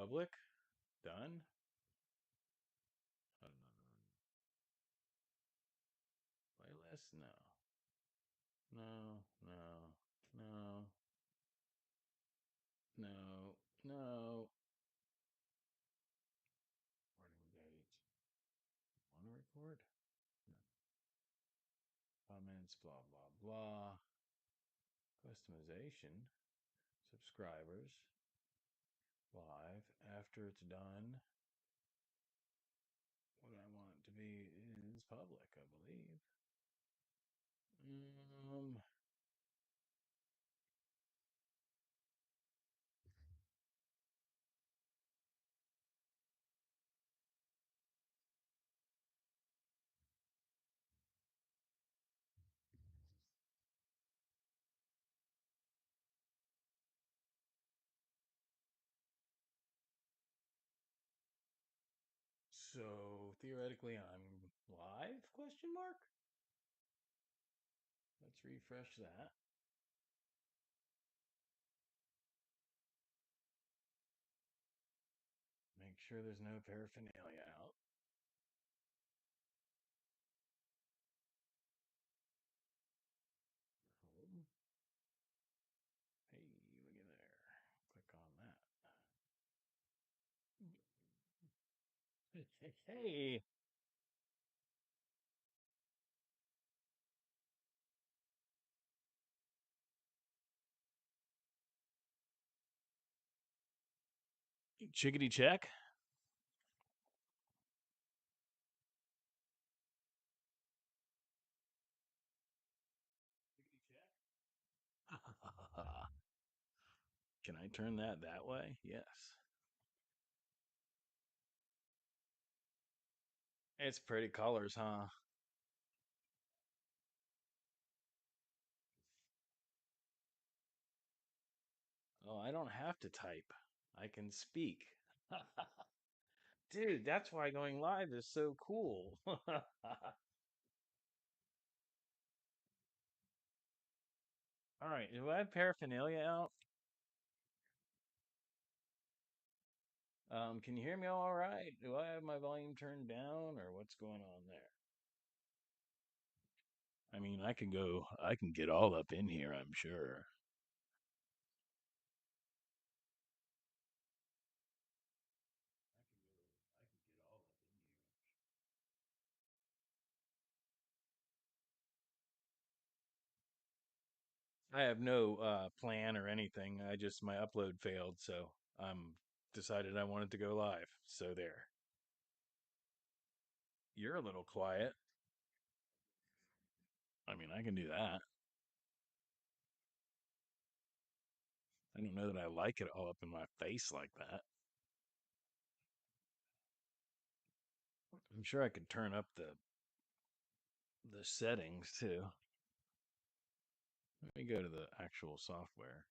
Public? Done? Playlist? No. No, no, no, no, no. Recording date. Want to record? No. Comments, blah, blah, blah. Customization. Subscribers. Live. After it's done, what I want it to be is public, I believe. Um, so theoretically I'm live? Question mark? Let's refresh that. Make sure there's no paraphernalia out. Home. Hey, look at there. Click on that. Hey, chickadee check. Chickadee check. Can I turn that way? Yes. It's pretty colors, huh? Oh, I don't have to type. I can speak. Dude, that's why going live is so cool. All right, do I have paraphernalia out? Can you hear me all right? Do I have my volume turned down or what's going on there? I mean, I can get all up in here, I'm sure. I can get all up in here. I have no plan or anything. I just my upload failed, so decided I wanted to go live. So there. You're a little quiet. I mean, I can do that. I don't know that I like it all up in my face like that. I'm sure I could turn up the settings too. Let me go to the actual software.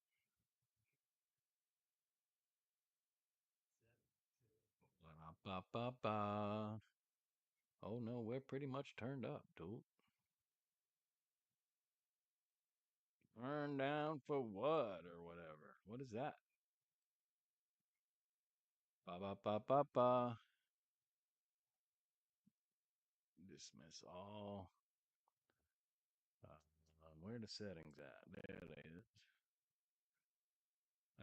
Ba-ba-ba-ba. Oh no, we're pretty much turned up, dude. Turn down for what or whatever. What is that? Ba ba ba ba ba. Dismiss all. Where the settings at? There it is.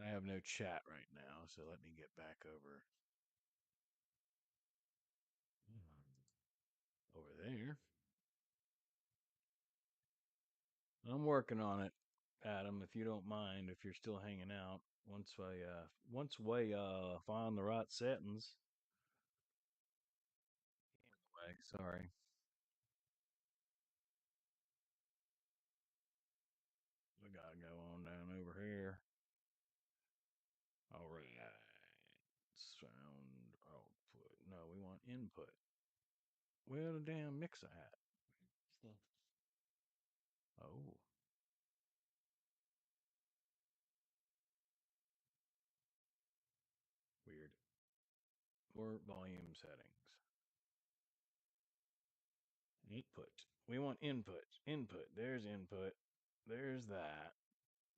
I have no chat right now, so let me get back over there. I'm working on it, Adam. If you don't mind, if you're still hanging out, once we find the right settings. Anyway, sorry. We gotta go on down over here. All right. Sound output. No, we want input. Where the damn mixer at? Oh, weird. More volume settings. Input. We want input. Input. There's input. There's that.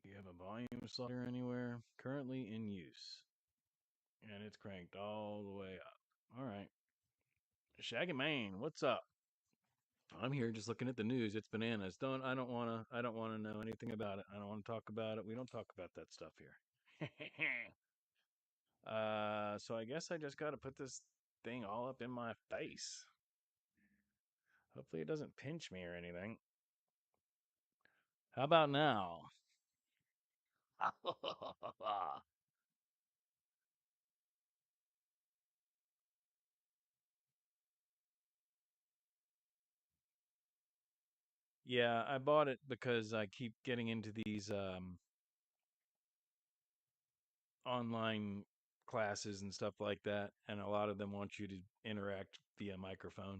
Do you have a volume slider anywhere? Currently in use. And it's cranked all the way up. All right. Shaggy Man, what's up? I'm here just looking at the news. It's bananas. I don't wanna know anything about it. I don't want to talk about it. We don't talk about that stuff here. So I guess I just gotta put this thing all up in my face. Hopefully it doesn't pinch me or anything. How about now? Yeah, I bought it because I keep getting into these online classes and stuff like that, and a lot of them want you to interact via microphone.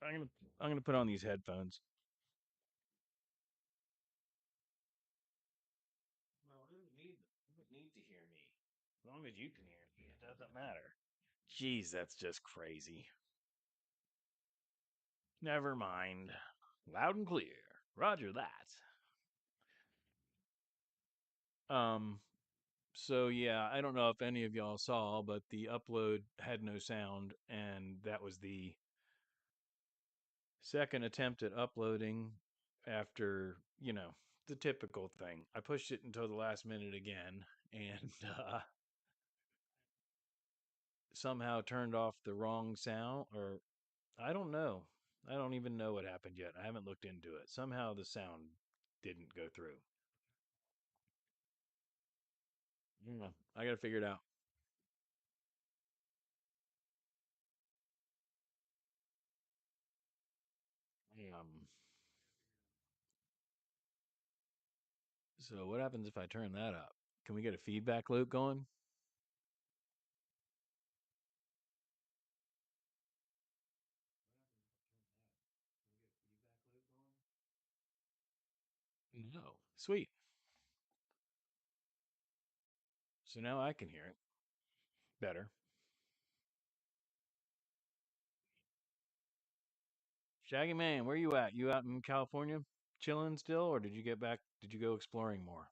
I'm gonna I'm gonna put on these headphones. Well, who don't need to hear me? As long as you can hear me, it doesn't matter. Jeez, that's just crazy. Never mind. Loud and clear. Roger that. Um, so yeah, I don't know if any of y'all saw, but the upload had no sound, and that was the second attempt at uploading after, the typical thing. I pushed it until the last minute again, and somehow turned off the wrong sound, or I don't know. I don't even know what happened yet. I haven't looked into it. Somehow the sound didn't go through. I got to figure it out. Um, so what happens if I turn that up? Can we get a feedback loop going? No. Sweet. So now I can hear it better. Shaggy Man, where you at? You out in California chilling still, or did you get back? Did you go exploring more?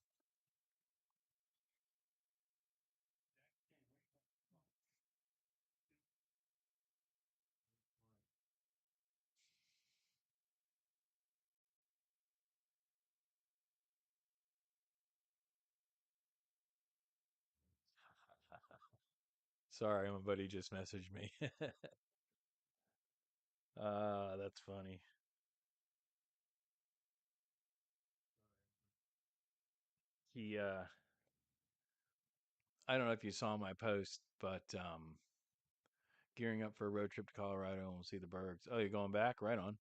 Sorry, my buddy just messaged me. That's funny. He I don't know if you saw my post, but gearing up for a road trip to Colorado and we'll see the bergs. Oh, you're going back? Right on.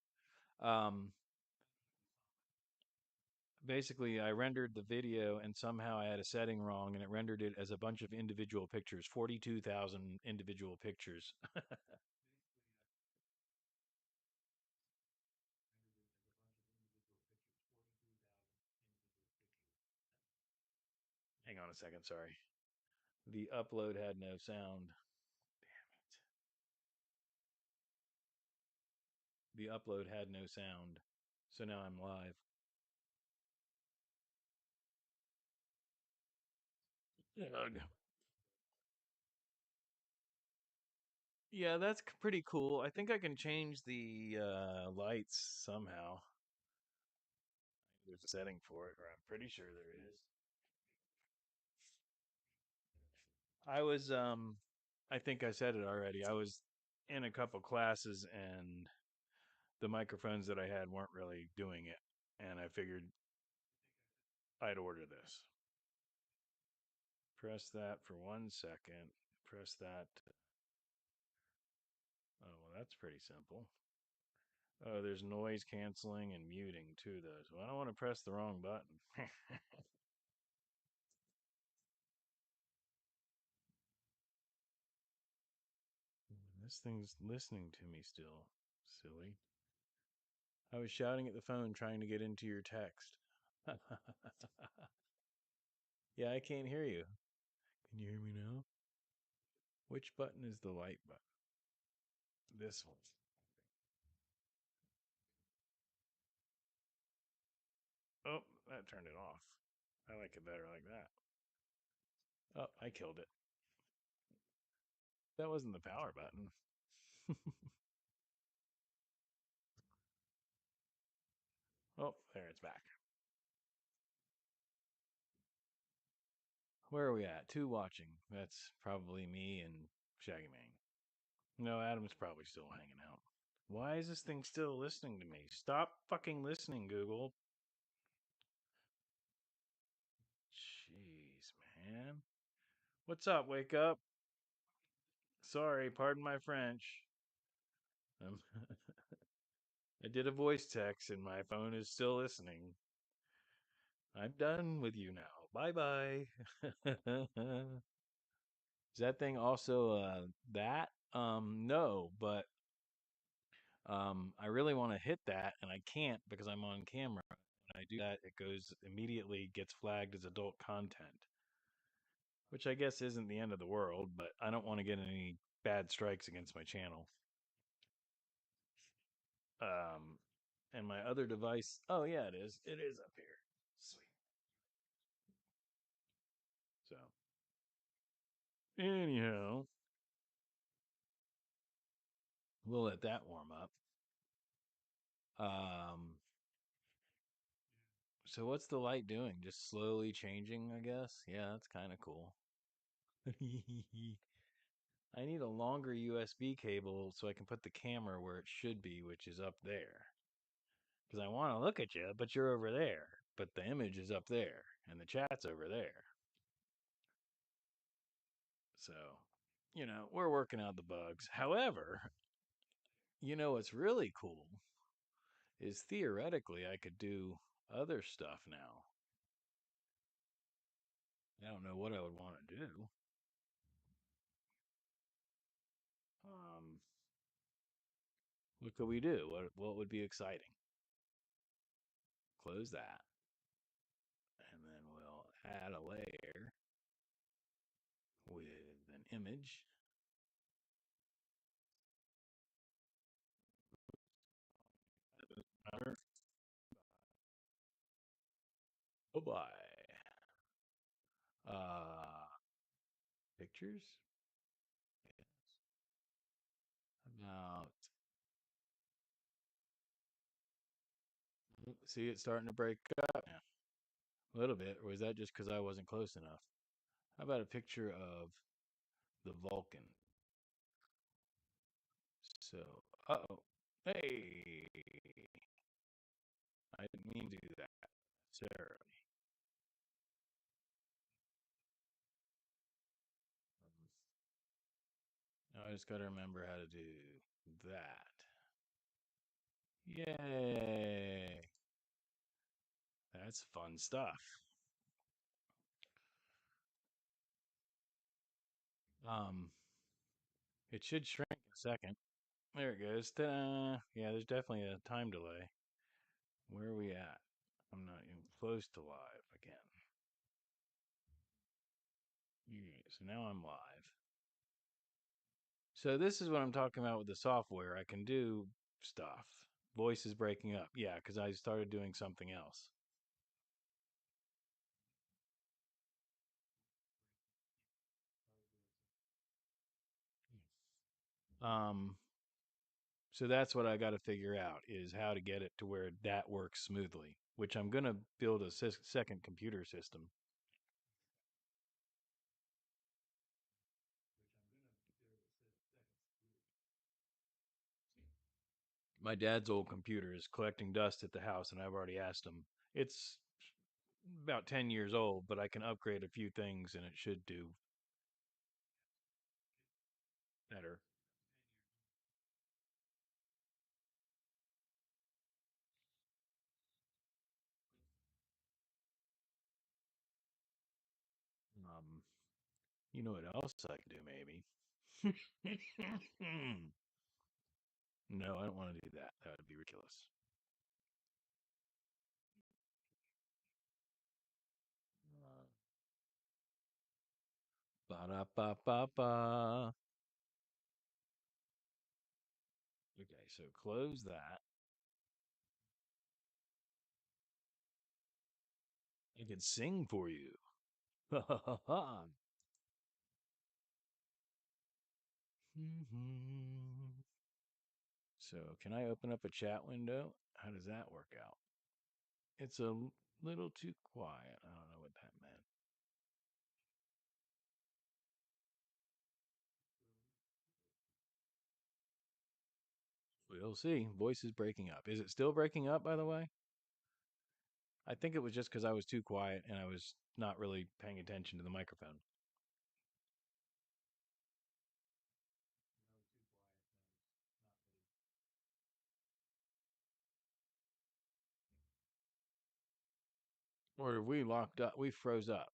Um, Basically, I rendered the video and somehow I had a setting wrong and it rendered it as a bunch of individual pictures, 42,000 individual pictures. Hang on a second, sorry. The upload had no sound. Damn it. The upload had no sound. So now I'm live. Ugh. Yeah, that's pretty cool. I think I can change the lights somehow. There's a setting for it, or I'm pretty sure there is. I was I think I said it already. I was in a couple classes and the microphones that I had weren't really doing it. And I figured I'd order this. Press that for 1 second. Press that. Oh, well, that's pretty simple. Oh, there's noise canceling and muting too, though. So I don't want to press the wrong button. This thing's listening to me still. Silly. I was shouting at the phone trying to get into your text. Yeah, I can't hear you. Can you hear me now? Which button is the light button? This one. Oh, that turned it off. I like it better like that. Oh, I killed it. That wasn't the power button. Oh, there it's back. Where are we at? Two watching. That's probably me and Shaggy Man. No, Adam's probably still hanging out. Why is this thing still listening to me? Stop fucking listening, Google. Jeez, man. What's up? Wake up. Sorry, pardon my French. Um, I did a voice text and my phone is still listening. I'm done with you now. Bye bye. Is that thing also that? No, but I really want to hit that and I can't because I'm on camera. When I do that, it goes immediately gets flagged as adult content, which I guess isn't the end of the world, but I don't want to get any bad strikes against my channel. Um, and my other device, oh yeah, it is. It is up here. Sweet. So, anyhow, we'll let that warm up. Um, so what's the light doing? Just slowly changing, I guess. Yeah, that's kind of cool. I need a longer USB cable so I can put the camera where it should be, which is up there. Because I want to look at you, but you're over there. But the image is up there, and the chat's over there. So, we're working out the bugs. However, what's really cool is theoretically I could do other stuff now. I don't know what I would want to do. Um, what could we do? What would be exciting? Close that, and then we'll add a layer with an image. Oh boy. Uh, pictures. Yes. About. See it starting to break up. Yeah, a little bit. Or was that just because I wasn't close enough? How about a picture of the Vulcan? So, oh, hey, I didn't mean to do that necessarily. Now I just got to remember how to do that. Yay! That's fun stuff. Um, it should shrink in a second. There it goes. Ta-da! Yeah, there's definitely a time delay. Where are we at? I'm not even close to live again. Yeah, so now I'm live. So this is what I'm talking about with the software. I can do stuff. Voice is breaking up. Yeah, because I started doing something else. Um, so that's what I got to figure out is how to get it to where that works smoothly, which I'm going to build a second computer system. My dad's old computer is collecting dust at the house, and I've already asked him. It's about 10 years old, but I can upgrade a few things and it should do better. Um, you know what else I could do, maybe? No, I don't want to do that. That would be ridiculous. Ba da ba ba ba. Okay, so close that. I could sing for you. Ha ha ha ha. So, can I open up a chat window? How does that work out? It's a little too quiet. I don't know what that meant. We'll see. Voice is breaking up. Is it still breaking up, by the way? I think it was just because I was too quiet and I was not really paying attention to the microphone. Or have we locked up? We froze up.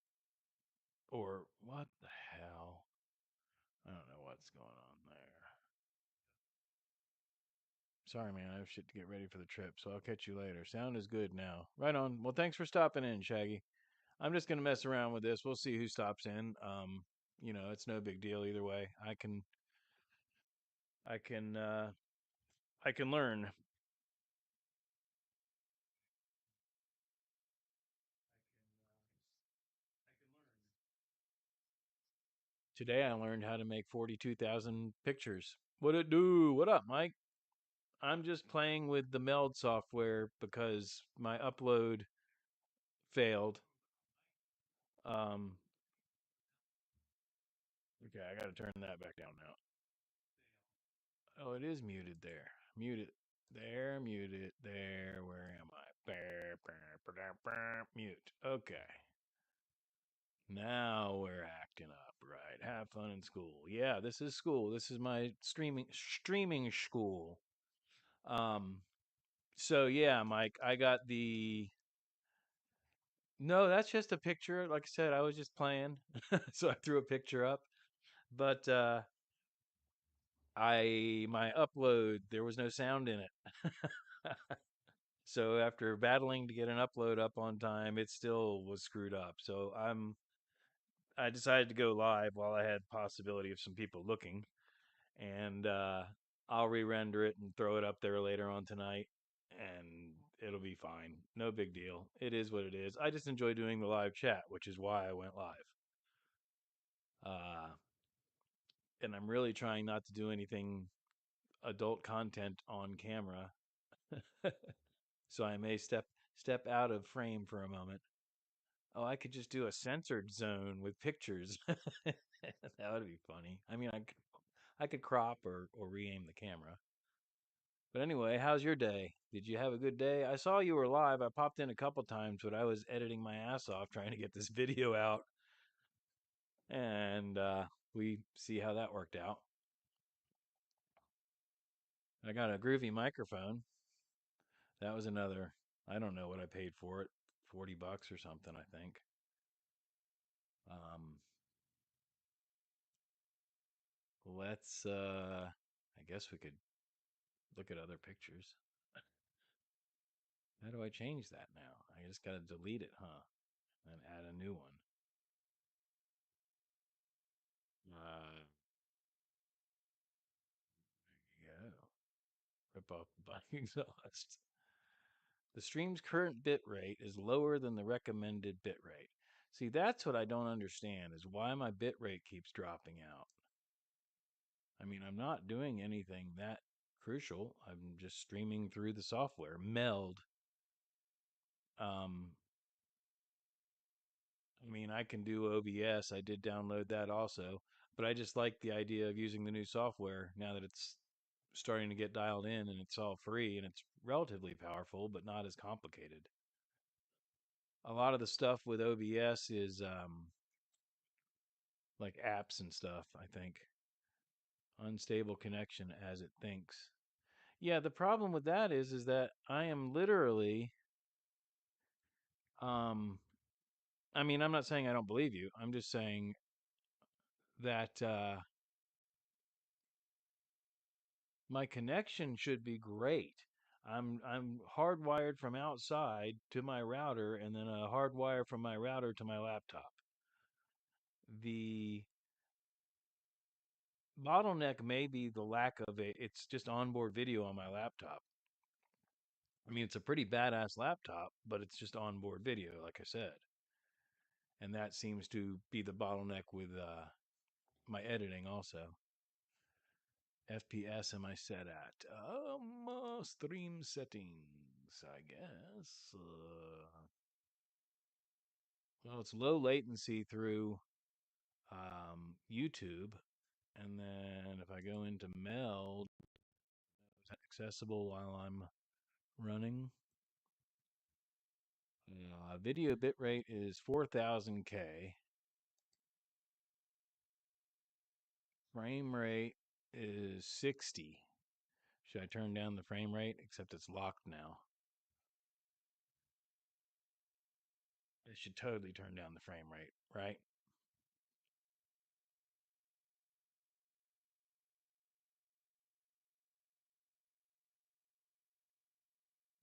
Or what the hell? I don't know what's going on there. Sorry, man. I have shit to get ready for the trip, so I'll catch you later. Sound is good now. Right on. Well, thanks for stopping in, Shaggy. I'm just gonna mess around with this. We'll see who stops in. It's no big deal either way. I can, I can learn. Today I learned how to make 42,000 pictures. What it do? What up, Mike? I'm just playing with the meld software because my upload failed. Um, okay, I got to turn that back down now. Oh, it is muted there. Mute it. There, mute it. There, where am I? Mute. Okay. Now we're acting up, right? Have fun in school. Yeah, this is school. This is my streaming school. Um, so yeah, Mike, I got the No, that's just a picture. Like I said, I was just playing. So I threw a picture up. But I my upload, there was no sound in it. So after battling to get an upload up on time, it still was screwed up. So I decided to go live while I had possibility of some people looking, and I'll re-render it and throw it up there later on tonight, and it'll be fine. No big deal. It is what it is. I just enjoy doing the live chat, which is why I went live. Uh, and I'm really trying not to do anything adult content on camera, so I may step out of frame for a moment. Oh, I could just do a censored zone with pictures. That would be funny. I mean, I could crop or re-aim the camera. But anyway, how's your day? Did you have a good day? I saw you were live. I popped in a couple times, but I was editing my ass off trying to get this video out, and we see how that worked out. I got a groovy microphone. That was another. I don't know what I paid for it. $40 or something, I think. Um, let's. I guess we could look at other pictures. How do I change that now? I just gotta delete it, huh? And add a new one. There you go. Rip off the bike exhaust. The stream's current bit rate is lower than the recommended bit rate. See, that's what I don't understand is why my bit rate keeps dropping out. I mean, I'm not doing anything that crucial. I'm just streaming through the software. Meld. Um, I mean, I can do OBS. I did download that also, but I just like the idea of using the new software now that it's starting to get dialed in and it's all free and it's relatively powerful, but not as complicated. A lot of the stuff with OBS is like apps and stuff, I think. Unstable connection as it thinks. Yeah, the problem with that is that I am literally um I mean, I'm not saying I don't believe you. I'm just saying that my connection should be great. I'm hardwired from outside to my router and then a hardwire from my router to my laptop. The bottleneck may be the lack of it's just onboard video on my laptop. I mean, it's a pretty badass laptop, but it's just onboard video, like I said. and that seems to be the bottleneck with my editing also. FPS am I set at? Stream settings, I guess. Well, it's low latency through YouTube, and then if I go into meld, is that accessible while I'm running? Video bitrate is 4000K. Frame rate is 60. Should I turn down the frame rate? Except it's locked now. I should totally turn down the frame rate, right?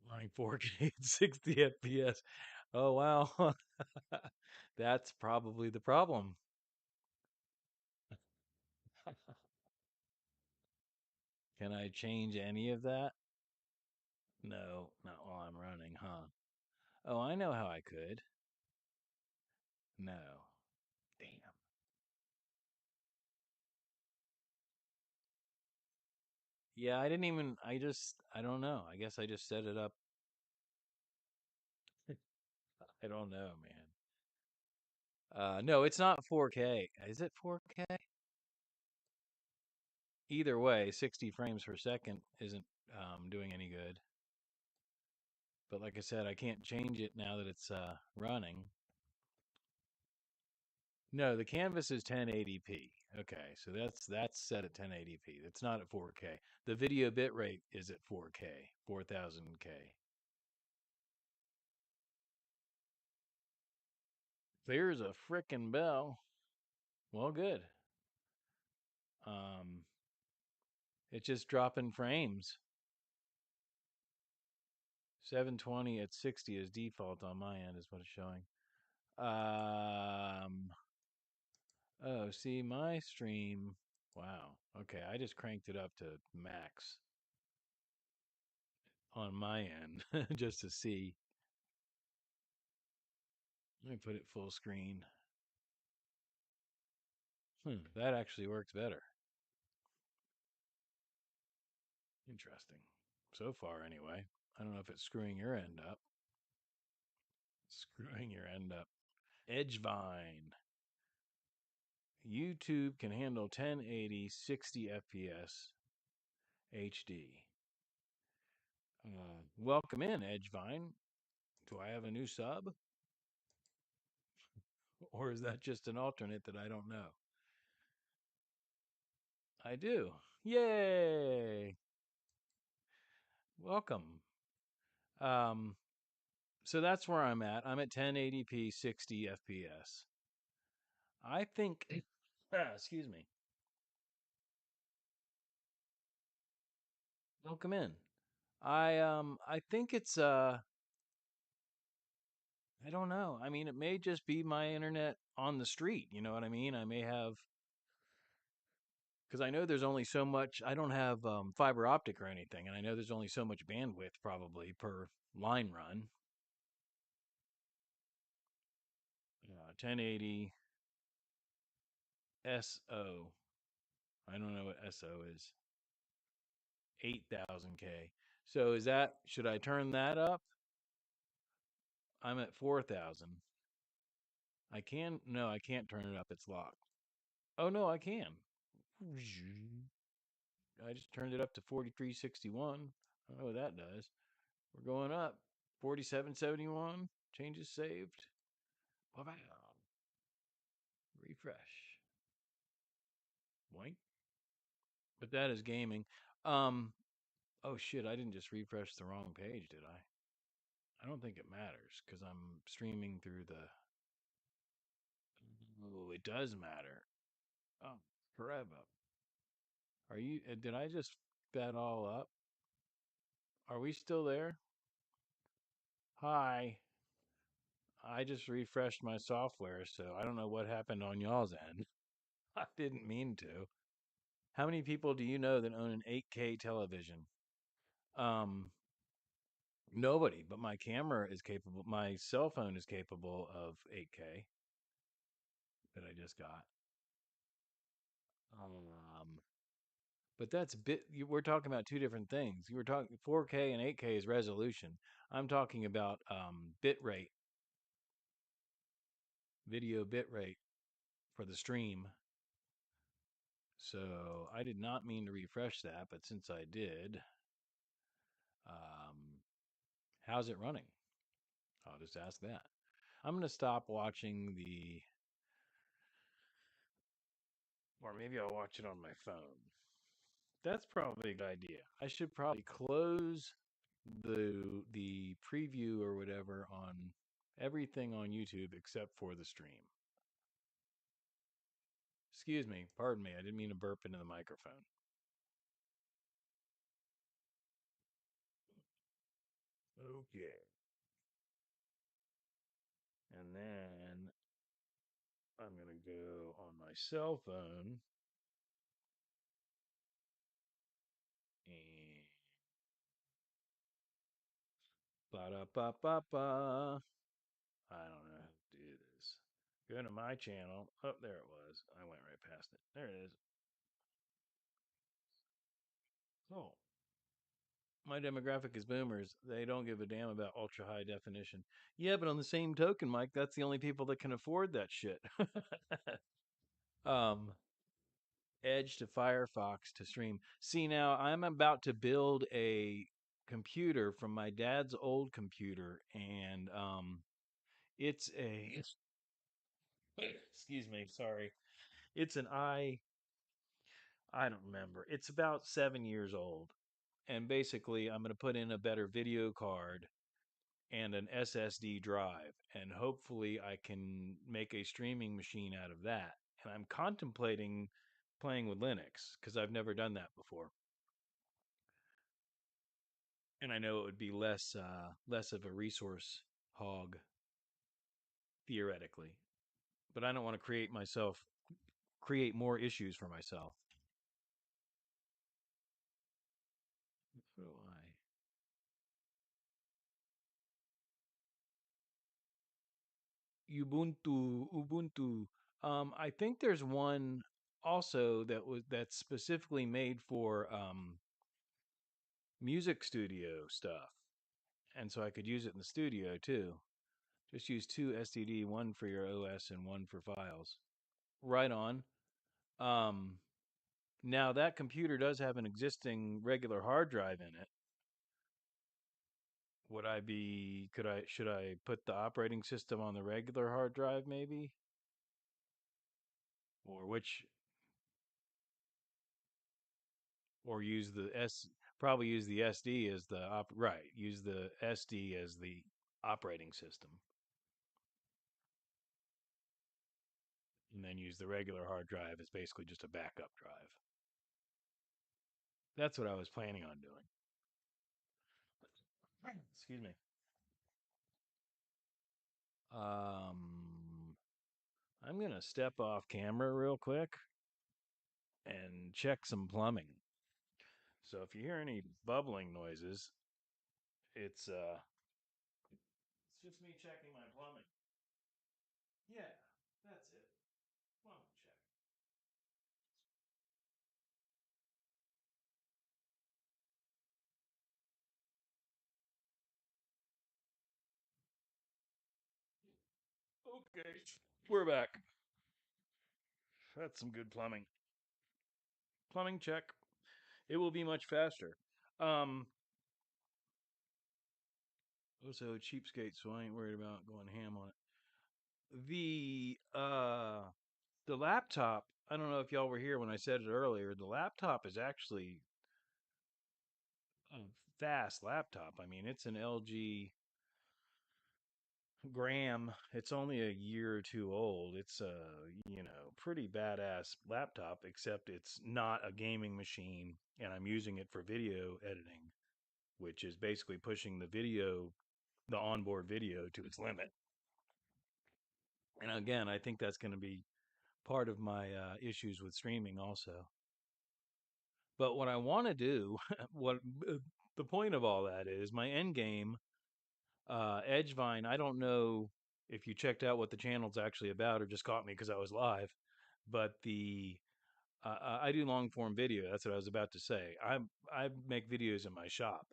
Running 4K at 60 FPS. Oh, wow. That's probably the problem. Can I change any of that? No, not while I'm running, huh? Oh, I know how I could. No. Damn. Yeah, I didn't even, I don't know. I guess I just set it up. I don't know, man. No, it's not 4K. Is it 4K? Either way, 60 frames per second isn't doing any good. But like I said, I can't change it now that it's running. No, the canvas is 1080p. Okay, so that's set at 1080p. It's not at 4K. The video bitrate is at 4K, 4000K. There's a frickin' bell. Well, good. Um, it's just dropping frames. 720 at 60 is default on my end, is what it's showing. Oh, see, my stream. Wow. Okay, I just cranked it up to max on my end just to see. Let me put it full screen. That actually works better. Interesting. So far, anyway. I don't know if it's screwing your end up. Screwing your end up. Edgevine. YouTube can handle 1080, 60 FPS, HD. Welcome in, Edgevine. Do I have a new sub? Or is that just an alternate that I don't know? I do. Yay! Welcome. Um, so that's where I'm at. I'm at 1080p, 60 FPS. I think, excuse me. Welcome in. I think it's I don't know. I mean, it may just be my internet on the street. You know what I mean? I may have because I know there's only so much. I don't have fiber optic or anything, and I know there's only so much bandwidth probably per line run. 1080 SO. I don't know what SO is. 8000K. So is that, should I turn that up? I'm at 4000. I can, no, I can't turn it up. It's locked. Oh, no, I can. I just turned it up to 4361. I don't know what that does. We're going up. 4771. Changes saved. Wow. Refresh. Boink. But that is gaming. Um, oh shit, I didn't just refresh the wrong page, did I? I don't think it matters because I'm streaming through the. Oh, it does matter. Oh, forever. Are you? Did I just that all up? Are we still there? Hi. I just refreshed my software, so I don't know what happened on y'all's end. I didn't mean to. How many people do you know that own an 8K television? Um, Nobody, but my camera is capable. My cell phone is capable of 8K. that I just got. Um, but that's we're talking about two different things. You were talking 4K and 8K is resolution. I'm talking about bit rate, video bit rate for the stream. So I did not mean to refresh that, but since I did, um, how's it running? I'll just ask that. I'm going to stop watching or maybe I'll watch it on my phone. That's probably a good idea. I should probably close the preview or whatever on everything on YouTube except for the stream. Excuse me, pardon me. I didn't mean to burp into the microphone. Okay. And then I'm going to go on my cell phone and ba da ba ba ba. I don't know how to do this. Go to my channel. Oh, there it was. I went right past it. There it is. Oh, my demographic is boomers. They don't give a damn about ultra high definition. Yeah, but on the same token, Mike, that's the only people that can afford that shit. um, Edge to Firefox to stream. See, now I'm about to build a computer from my dad's old computer, and it's a excuse me, sorry. It's an I don't remember. It's about 7 years old, and basically I'm going to put in a better video card and an SSD drive, and hopefully I can make a streaming machine out of that. And I'm contemplating playing with Linux because I've never done that before, and I know it would be less of a resource hog theoretically. But I don't want to create more issues for myself. What do I? Ubuntu. I think there's one also that's specifically made for music studio stuff, and so I could use it in the studio too. Just use two STD, one for your OS and one for files. Right on. Um, Now that computer does have an existing regular hard drive in it. Would I be? Should I put the operating system on the regular hard drive maybe, or which? Or use the probably use the SD as the right, use the SD as the operating system, and then use the regular hard drive as basically just a backup drive. That's what I was planning on doing. Excuse me. um I'm gonna step off camera real quick and check some plumbing. So if you hear any bubbling noises, it's just me checking my plumbing. Yeah, that's it. Plumbing check. Okay, we're back. That's some good plumbing. Plumbing check. It will be much faster. Um, Also cheapskate, so I ain't worried about going ham on it. The laptop. I don't know if y'all were here when I said it earlier. The laptop is actually a fast laptop. I mean, it's an LG Gram. It's only a year or two old. It's a pretty badass laptop, except it's not a gaming machine, and I'm using it for video editing, which is basically pushing the onboard video to its limit. And again, I think that's going to be part of my issues with streaming also. But what I want to do, what the point of all that is, my end game, Edgevine. I don't know. if you checked out what the channel's actually about, or just caught me because I was live. But I do long form video. That's what I was about to say. I make videos in my shop,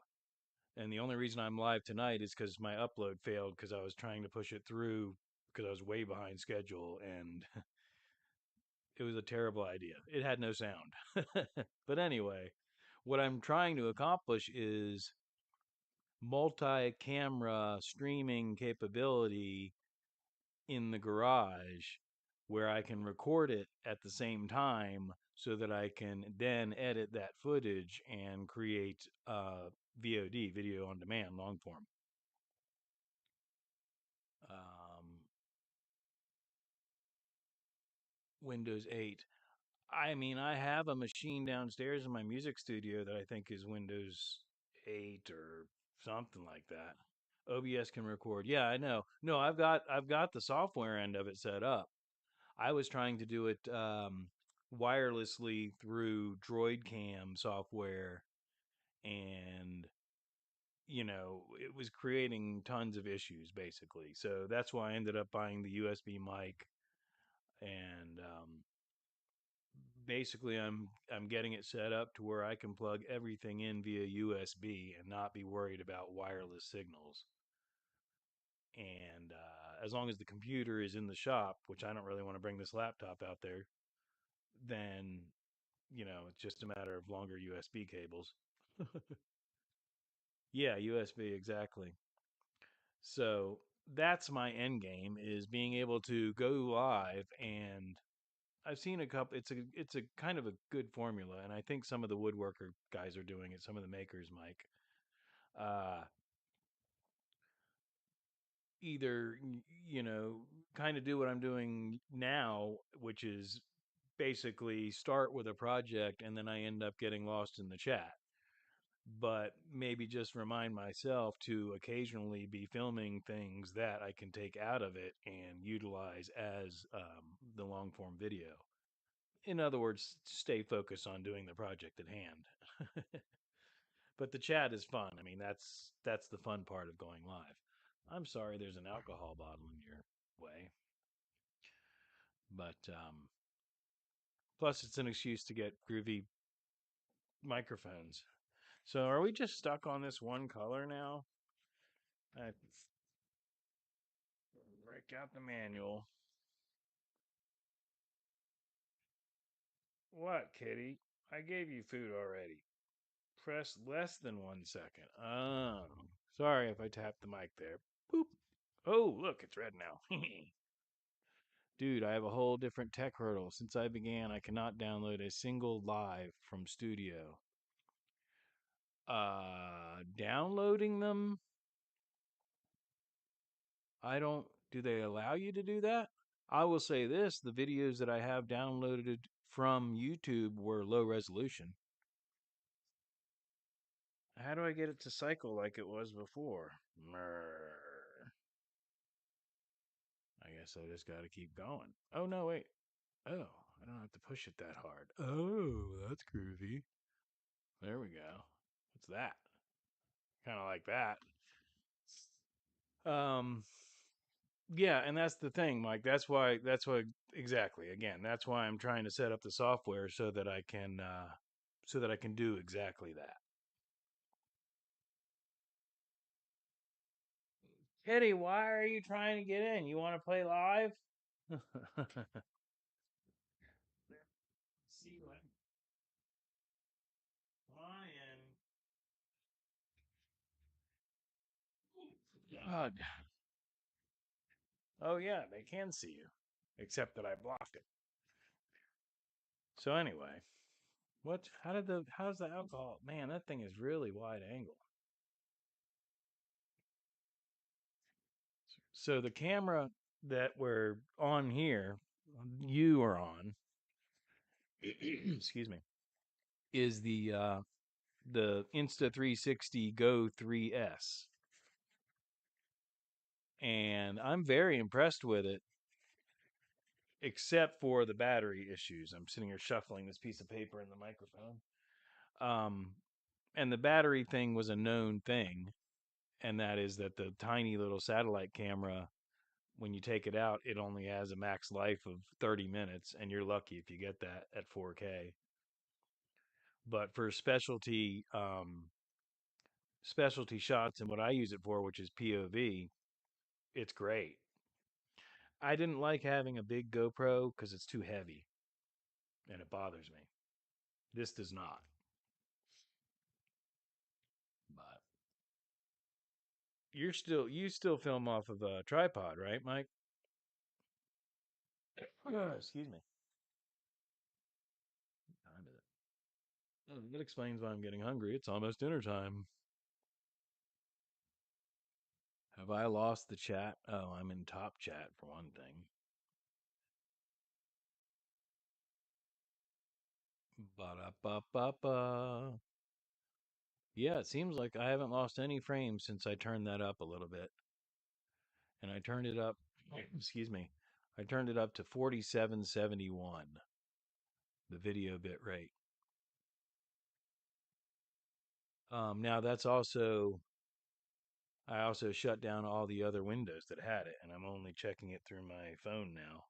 and the only reason I'm live tonight is because my upload failed because I was trying to push it through because I was way behind schedule, and it was a terrible idea. It had no sound. But anyway, what I'm trying to accomplish is multi-camera streaming capability in the garage where I can record it at the same time so that I can then edit that footage and create VOD, video on demand, long form. Um, Windows 8. I mean, I have a machine downstairs in my music studio that I think is Windows 8 or something like that. OBS can record. Yeah, I know. No, I've got the software end of it set up. I was trying to do it wirelessly through Droid Cam software, and it was creating tons of issues basically. So that's why I ended up buying the USB mic, and basically I'm getting it set up to where I can plug everything in via USB and not be worried about wireless signals. And as long as the computer is in the shop, which I don't really want to bring this laptop out there, then it's just a matter of longer USB cables. Yeah, USB, exactly. So that's my end game, is being able to go live. And I've seen a couple. It's a kind of a good formula, and I think some of the woodworker guys are doing it. Some of the makers, Mike. Uh, Either kind of do what I'm doing now, which is basically start with a project and then I end up getting lost in the chat, but maybe just remind myself to occasionally be filming things that I can take out of it and utilize as the long form video. In other words, stay focused on doing the project at hand. But the chat is fun. I mean, that's the fun part of going live. I'm sorry, there's an alcohol bottle in your way, but plus it's an excuse to get groovy microphones. So, are we just stuck on this one color now? I break out the manual. What, kitty? I gave you food already. Press less than 1 second. Oh, sorry if I tapped the mic there. Boop. Oh, look, it's red now. Dude, I have a whole different tech hurdle. Since I began, I cannot download a single live from studio. Downloading them? Do they allow you to do that? I will say this, the videos that I have downloaded from YouTube were low resolution. How do I get it to cycle like it was before? Mrr. I guess I just got to keep going. Oh, no, wait. Oh, I don't have to push it that hard. Oh, that's groovy. There we go. What's that? Kind of like that. Um, yeah, and that's the thing, Mike. That's why exactly. Again, that's why I'm trying to set up the software so that I can do exactly that. Kitty, why are you trying to get in? You want to play live? See what? Lion. God. Oh yeah, they can see you, except that I blocked it. So anyway, how's the alcohol? Man, that thing is really wide angle. So the camera that we're on here, you are on, excuse me, is the Insta360 Go 3S. And I'm very impressed with it, except for the battery issues. I'm sitting here shuffling this piece of paper in the microphone. Um, and the battery thing was a known thing, and that is that the tiny little satellite camera when you take it out, it only has a max life of 30 minutes, and you're lucky if you get that at 4K. But for specialty shots and what I use it for, which is POV, it's great. I didn't like having a big GoPro because it's too heavy and it bothers me. This does not. But you still film off of a tripod, right, Mike? Excuse me. What time is it? Oh, that explains why I'm getting hungry. It's almost dinner time. Have I lost the chat? Oh, I'm in top chat for one thing. Ba-da-ba-ba-ba. Yeah, it seems like I haven't lost any frames since I turned that up a little bit. And I turned it up, excuse me, I turned it up to 4771, the video bit rate. Now that's also, I also shut down all the other windows that had it, and I'm only checking it through my phone now.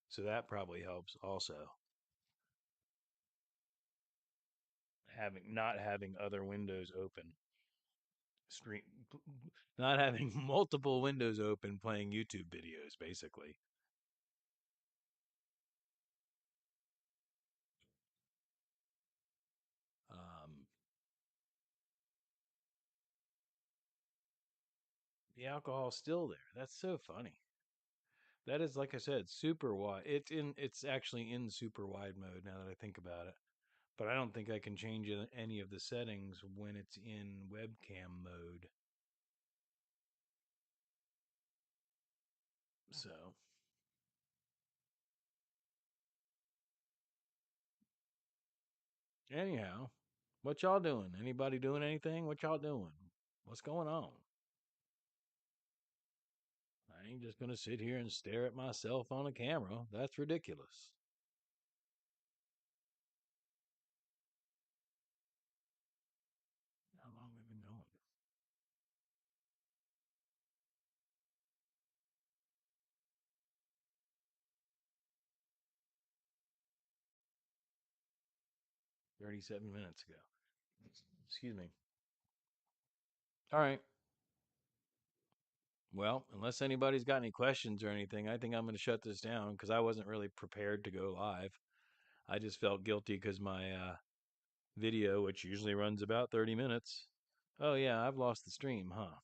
So that probably helps also. Not having other windows open. Stream Not having multiple windows open playing YouTube videos, basically. Um, the alcohol's still there. That's so funny. That is, like I said, super wide. It's actually in super wide mode now that I think about it. But I don't think I can change any of the settings when it's in webcam mode. So, anyhow, what y'all doing? Anybody doing anything? What y'all doing? What's going on? I ain't just gonna sit here and stare at myself on a camera. That's ridiculous. How long have we been going? 37 minutes ago. Excuse me. All right. Well, unless anybody's got any questions or anything, I think I'm going to shut this down because I wasn't really prepared to go live. I just felt guilty because my video, which usually runs about 30 minutes. Oh, yeah, I've lost the stream, huh?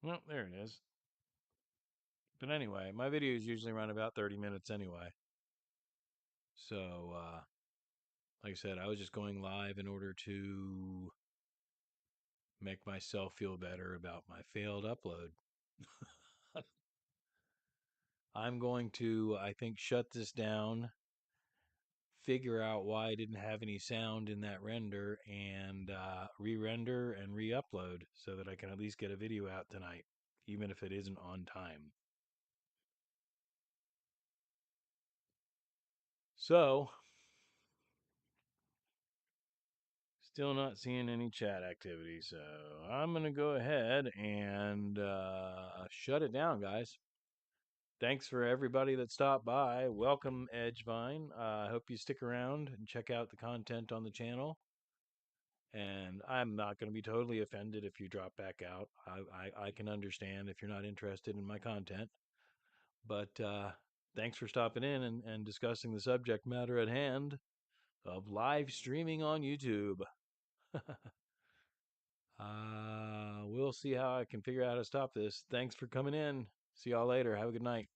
Well, there it is. But anyway, my videos usually run about 30 minutes anyway. So, like I said, I was just going live in order to make myself feel better about my failed upload. I'm going to, I think, shut this down, figure out why I didn't have any sound in that render, and re-render and re-upload so that I can at least get a video out tonight, even if it isn't on time. So, still not seeing any chat activity, so I'm going to go ahead and shut it down, guys. Thanks for everybody that stopped by. Welcome, Edgevine. I hope you stick around and check out the content on the channel. And I'm not going to be totally offended if you drop back out. I can understand if you're not interested in my content. But thanks for stopping in and discussing the subject matter at hand of live streaming on YouTube. We'll see how I can figure out how to stop this. Thanks for coming in. See y'all later. Have a good night.